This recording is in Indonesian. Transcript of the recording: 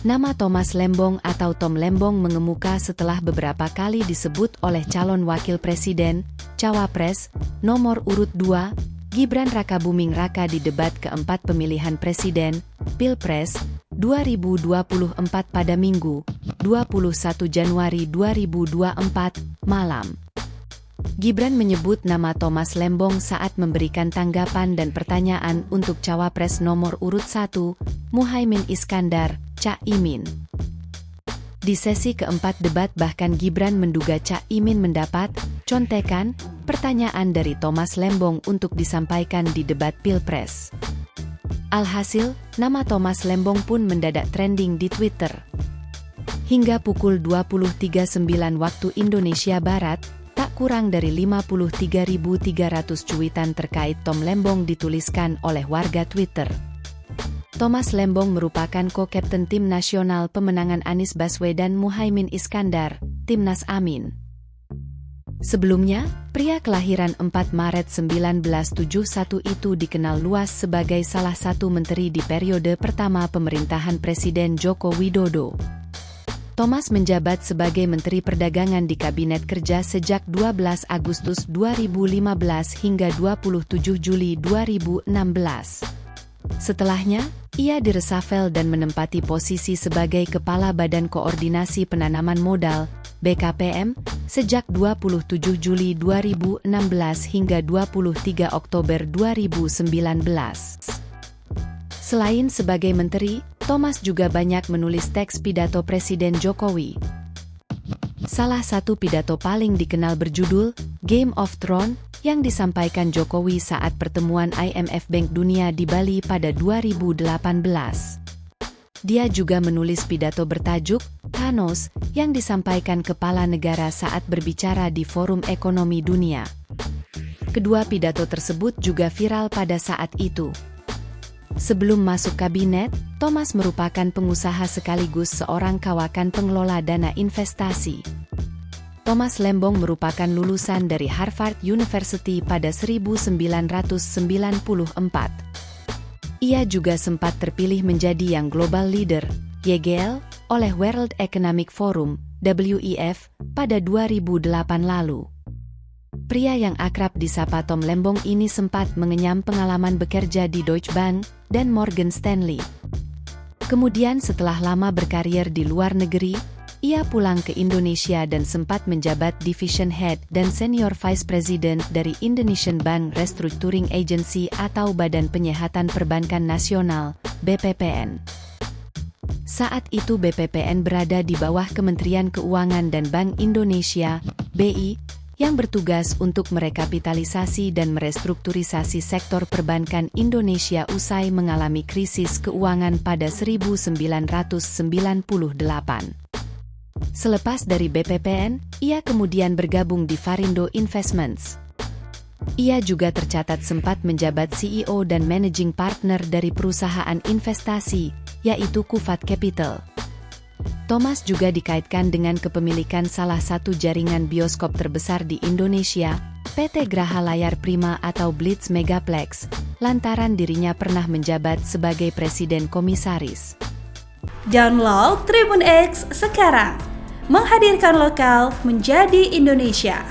Nama Thomas Lembong atau Tom Lembong mengemuka setelah beberapa kali disebut oleh calon wakil presiden, cawapres, nomor urut 2, Gibran Rakabuming Raka di debat keempat pemilihan presiden, Pilpres, 2024 pada Minggu, 21 Januari 2024, malam. Gibran menyebut nama Thomas Lembong saat memberikan tanggapan dan pertanyaan untuk cawapres nomor urut 1, Muhaimin Iskandar, Cak Imin. Di sesi keempat debat bahkan Gibran menduga Cak Imin mendapat contekan pertanyaan dari Thomas Lembong untuk disampaikan di debat Pilpres. Alhasil, nama Thomas Lembong pun mendadak trending di Twitter. Hingga pukul 20.39 waktu Indonesia Barat, tak kurang dari 53.300 cuitan terkait Tom Lembong dituliskan oleh warga Twitter. Thomas Lembong merupakan co-kapten tim nasional pemenangan Anies Baswedan Muhaimin Iskandar, Timnas Amin. Sebelumnya, pria kelahiran 4 Maret 1971 itu dikenal luas sebagai salah satu menteri di periode pertama pemerintahan Presiden Joko Widodo. Thomas menjabat sebagai Menteri Perdagangan di Kabinet Kerja sejak 12 Agustus 2015 hingga 27 Juli 2016. Setelahnya, ia diresafel dan menempati posisi sebagai Kepala Badan Koordinasi Penanaman Modal, BKPM, sejak 27 Juli 2016 hingga 23 Oktober 2019. Selain sebagai menteri, Thomas juga banyak menulis teks pidato Presiden Jokowi. Salah satu pidato paling dikenal berjudul Game of Thrones yang disampaikan Jokowi saat pertemuan IMF Bank Dunia di Bali pada 2018. Dia juga menulis pidato bertajuk Thanos yang disampaikan kepala negara saat berbicara di Forum Ekonomi Dunia. Kedua pidato tersebut juga viral pada saat itu. Sebelum masuk kabinet, Thomas merupakan pengusaha sekaligus seorang kawakan pengelola dana investasi. Thomas Lembong merupakan lulusan dari Harvard University pada 1994. Ia juga sempat terpilih menjadi Young Global Leader, YGL, oleh World Economic Forum, WEF, pada 2008 lalu. Pria yang akrab disapa Tom Lembong ini sempat mengenyam pengalaman bekerja di Deutsche Bank dan Morgan Stanley. Kemudian setelah lama berkarir di luar negeri, ia pulang ke Indonesia dan sempat menjabat Division Head dan Senior Vice President dari Indonesian Bank Restructuring Agency atau Badan Penyihatan Perbankan Nasional, BPPN. Saat itu BPPN berada di bawah Kementerian Keuangan dan Bank Indonesia, BI, yang bertugas untuk merekapitalisasi dan merestrukturisasi sektor perbankan Indonesia usai mengalami krisis keuangan pada 1998. Selepas dari BPPN, ia kemudian bergabung di Varindo Investments. Ia juga tercatat sempat menjabat CEO dan Managing Partner dari perusahaan investasi, yaitu Kufat Capital. Thomas juga dikaitkan dengan kepemilikan salah satu jaringan bioskop terbesar di Indonesia, PT Graha Layar Prima atau Blitz Megaplex, lantaran dirinya pernah menjabat sebagai Presiden Komisaris. Download Tribun X sekarang, menghadirkan lokal menjadi Indonesia.